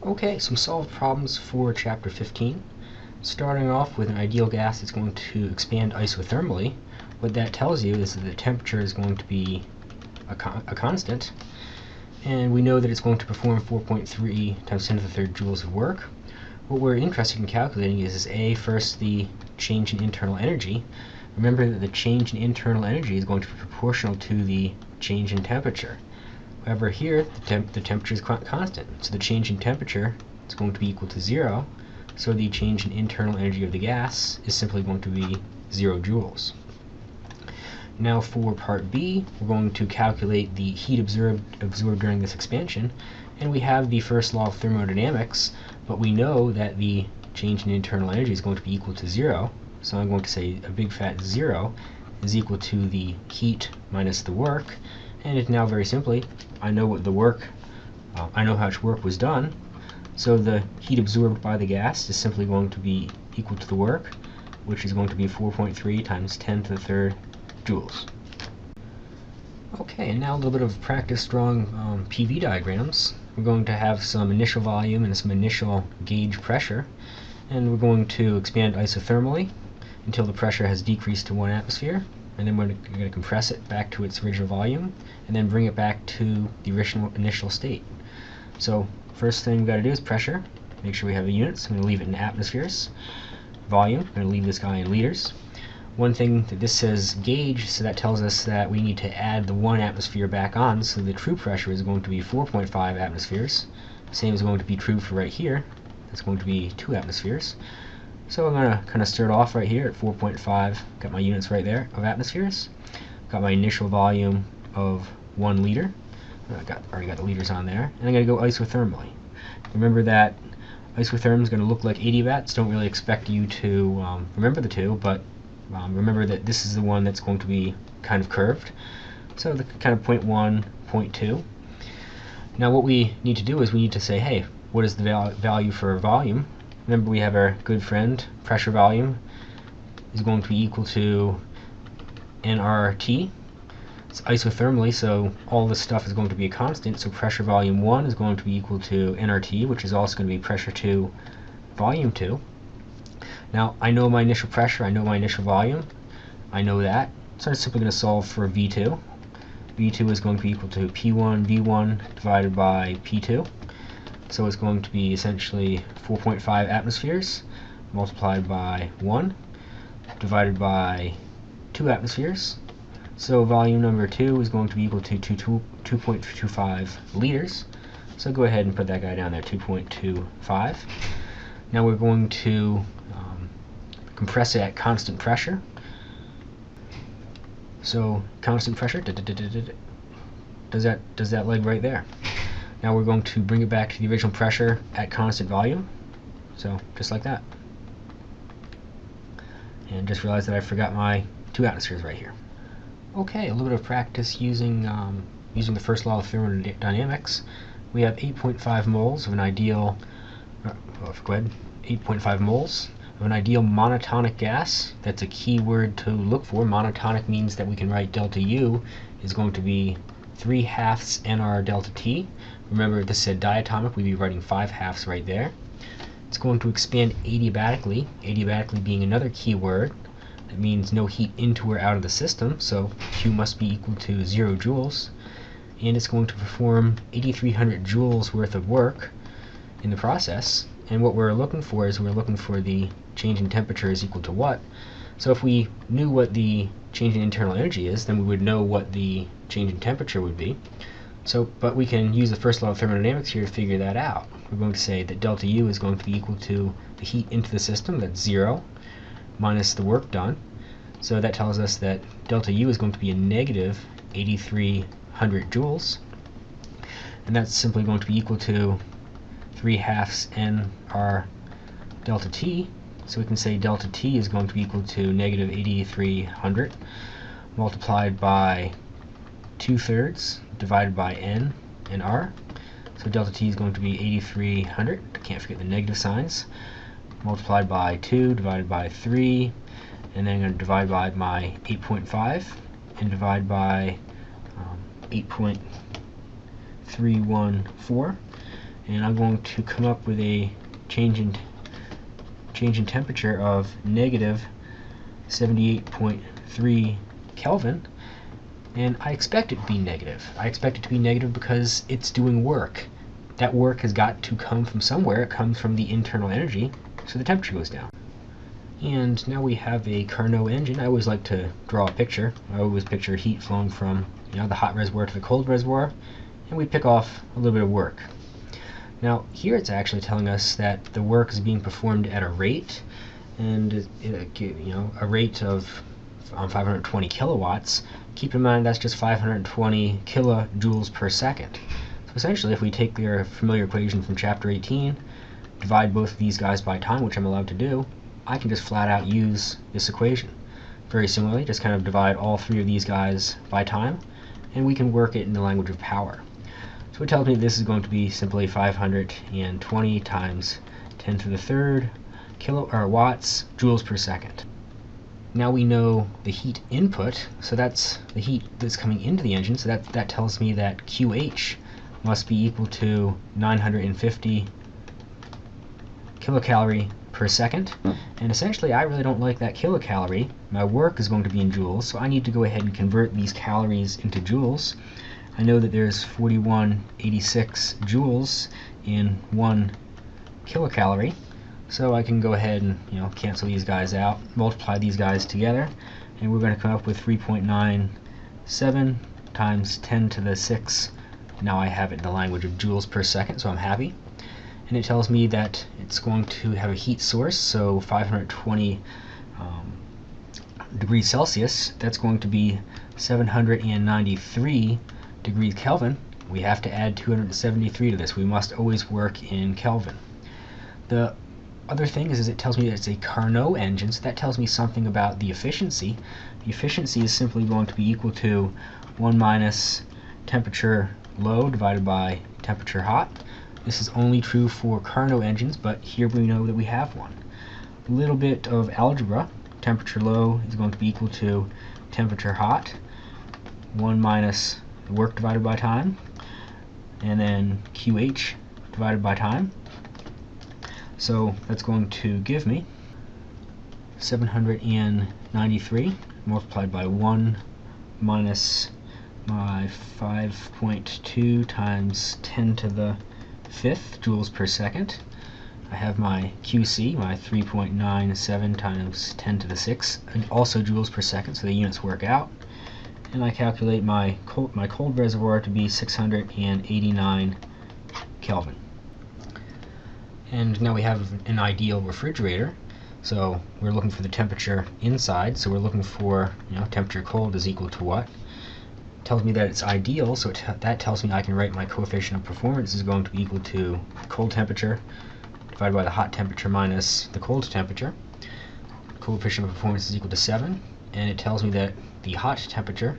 Okay, some solved problems for Chapter 15. Starting off with an ideal gas that's going to expand isothermally. What that tells you is that the temperature is going to be a constant, and we know that it's going to perform 4.3 times 10 to the third joules of work. What we're interested in calculating is first the change in internal energy. Remember that the change in internal energy is going to be proportional to the change in temperature. However, here the temperature is constant, so the change in temperature is going to be equal to 0, so the change in internal energy of the gas is simply going to be 0 joules. Now for part B, we're going to calculate the heat absorbed during this expansion, and we have the first law of thermodynamics, but we know that the change in internal energy is going to be equal to 0, so I'm going to say a big fat 0 is equal to the heat minus the work, and it now very simply, I know what the work, I know how much work was done, so the heat absorbed by the gas is simply going to be equal to the work, which is going to be 4.3 times 10 to the third joules. Okay, and now a little bit of practice drawing PV diagrams. We're going to have some initial volume and some initial gauge pressure, and we're going to expand isothermally until the pressure has decreased to 1 atmosphere, and then we're going to compress it back to its original volume, and then bring it back to the original initial state. So first thing we've got to do is pressure. Make sure we have the units. I'm going to leave it in atmospheres. Volume, I'm going to leave this guy in liters. One thing that this says gauge, so that tells us that we need to add the 1 atmosphere back on, so the true pressure is going to be 4.5 atmospheres. Same is going to be true for right here. That's going to be 2 atmospheres. So I'm going to kind of start off right here at 4.5, got my units right there of atmospheres, got my initial volume of 1 liter, already got the liters on there, and I'm going to go isothermally. Remember that isotherm is going to look like adiabats. Don't really expect you to remember the two, but remember that this is the one that's going to be kind of curved, so the kind of 0.1, 0.2. Now what we need to do is we need to say, hey, what is the value for volume? Remember, we have our good friend, pressure volume is going to be equal to nRT. It's isothermally, so all this stuff is going to be a constant, so pressure volume 1 is going to be equal to nRT, which is also going to be pressure 2, volume 2. Now, I know my initial pressure, I know my initial volume, I know that, so I'm simply going to solve for V2. V2 is going to be equal to P1 V1 divided by P2. So it's going to be essentially 4.5 atmospheres multiplied by 1 divided by 2 atmospheres. So volume number 2 is going to be equal to 2.25 liters. So go ahead and put that guy down there, 2.25. Now we're going to compress it at constant pressure. So constant pressure, does that leg right there. Now we're going to bring it back to the original pressure at constant volume, so just like that. And just realized that I forgot my 2 atmospheres right here. Okay, a little bit of practice using the first law of thermodynamics. We have 8.5 moles of an ideal, 8.5 moles of an ideal monotonic gas. That's a key word to look for. Monotonic means that we can write delta U is going to be 3/2 nR delta T. Remember, if this said diatomic, we'd be writing 5/2 right there. It's going to expand adiabatically, adiabatically being another key word. That means no heat into or out of the system, so Q must be equal to 0 joules. And it's going to perform 8,300 joules worth of work in the process. And what we're looking for is we're looking for the change in temperature is equal to what. So if we knew what the change in internal energy is, then we would know what the change in temperature would be. But we can use the first law of thermodynamics here to figure that out. We're going to say that delta U is going to be equal to the heat into the system, that's 0, minus the work done. So that tells us that delta U is going to be a negative 8,300 joules. And that's simply going to be equal to 3/2 nR delta T. So we can say delta T is going to be equal to negative 8,300 multiplied by 2/3 divided by n and r. So delta T is going to be 8,300. Can't forget the negative signs. Multiplied by 2 divided by 3, and then I'm going to divide by my 8.5 and divide by 8.314, and I'm going to come up with a change in temperature of negative 78.3 Kelvin, and I expect it to be negative. I expect it to be negative because it's doing work. That work has got to come from somewhere. It comes from the internal energy, so the temperature goes down. And now we have a Carnot engine. I always like to draw a picture. I always picture heat flowing from the hot reservoir to the cold reservoir, and we pick off a little bit of work. Now here it's actually telling us that the work is being performed at a rate, and a rate of 520 kilowatts. Keep in mind that's just 520 kilojoules per second. So essentially, if we take their familiar equation from chapter 18, divide both of these guys by time, which I'm allowed to do, I can just flat out use this equation. Very similarly, just kind of divide all three of these guys by time, and we can work it in the language of power. So it tells me this is going to be simply 520 times 10 to the third watts joules per second. Now we know the heat input, so that's the heat that's coming into the engine, so that tells me that QH must be equal to 950 kilocalorie per second. And essentially, I really don't like that kilocalorie. My work is going to be in joules, so I need to go ahead and convert these calories into joules. I know that there's 4186 joules in 1 kilocalorie, so I can go ahead and cancel these guys out, multiply these guys together, and we're going to come up with 3.97 times 10 to the 6. Now I have it in the language of joules per second, so I'm happy. And it tells me that it's going to have a heat source, so 520 degrees Celsius. That's going to be 793 degrees Kelvin. We have to add 273 to this. We must always work in Kelvin. The other thing is it tells me that it's a Carnot engine, so that tells me something about the efficiency. The efficiency is simply going to be equal to 1 minus temperature low divided by temperature hot. This is only true for Carnot engines, but here we know that we have one. A little bit of algebra. Temperature low is going to be equal to temperature hot, 1 minus work divided by time, and then QH divided by time. So that's going to give me 793 multiplied by 1 minus my 5.2 times 10 to the 5th joules per second. I have my QC, my 3.97 times 10 to the 6th, and also joules per second, so the units work out. And I calculate my cold reservoir to be 689 Kelvin. And now we have an ideal refrigerator. So we're looking for the temperature inside, so we're looking for temperature cold is equal to what? It tells me that it's ideal, so that tells me I can write my coefficient of performance is going to be equal to cold temperature divided by the hot temperature minus the cold temperature. Coefficient of performance is equal to 7, and it tells me that the hot temperature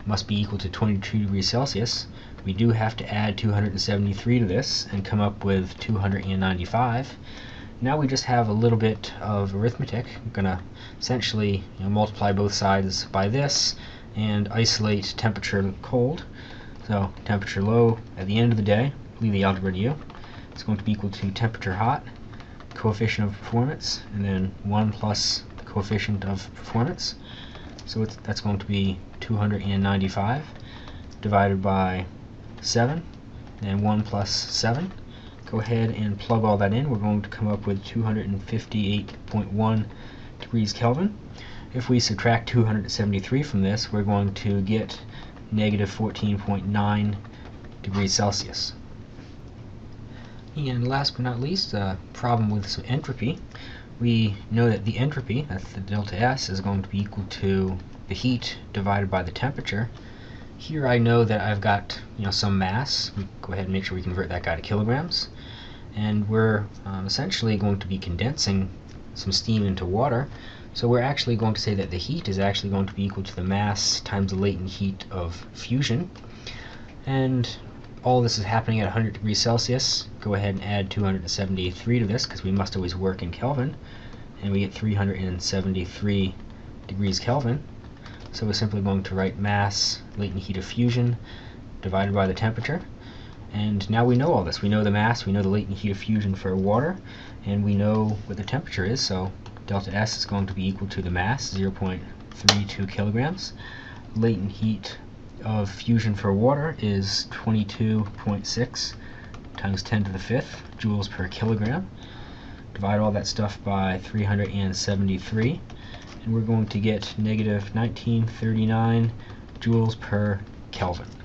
must be equal to 22 degrees Celsius. We do have to add 273 to this and come up with 295. Now we just have a little bit of arithmetic. I'm going to essentially multiply both sides by this and isolate temperature cold. So temperature low at the end of the day, leave the algebra to you. It's going to be equal to temperature hot, coefficient of performance, and then 1 plus the coefficient of performance. So that's going to be 295 divided by 7, and 1 plus 7. Go ahead and plug all that in. We're going to come up with 258.1 degrees Kelvin. If we subtract 273 from this, we're going to get negative 14.9 degrees Celsius. And last but not least, a problem with some entropy. We know that the entropy, that's the delta S, is going to be equal to the heat divided by the temperature. Here I know that I've got some mass. We go ahead and make sure we convert that guy to kilograms. And we're essentially going to be condensing some steam into water. So we're actually going to say that the heat is actually going to be equal to the mass times the latent heat of fusion. And all this is happening at 100 degrees Celsius. Go ahead and add 273 to this because we must always work in Kelvin. And we get 373 degrees Kelvin. So we're simply going to write mass, latent heat of fusion, divided by the temperature. And now we know all this. We know the mass, we know the latent heat of fusion for water, and we know what the temperature is, so delta S is going to be equal to the mass, 0.32 kilograms. Latent heat of fusion for water is 22.6 times 10 to the 5th joules per kilogram. Divide all that stuff by 373, and we're going to get negative 1939 joules per Kelvin.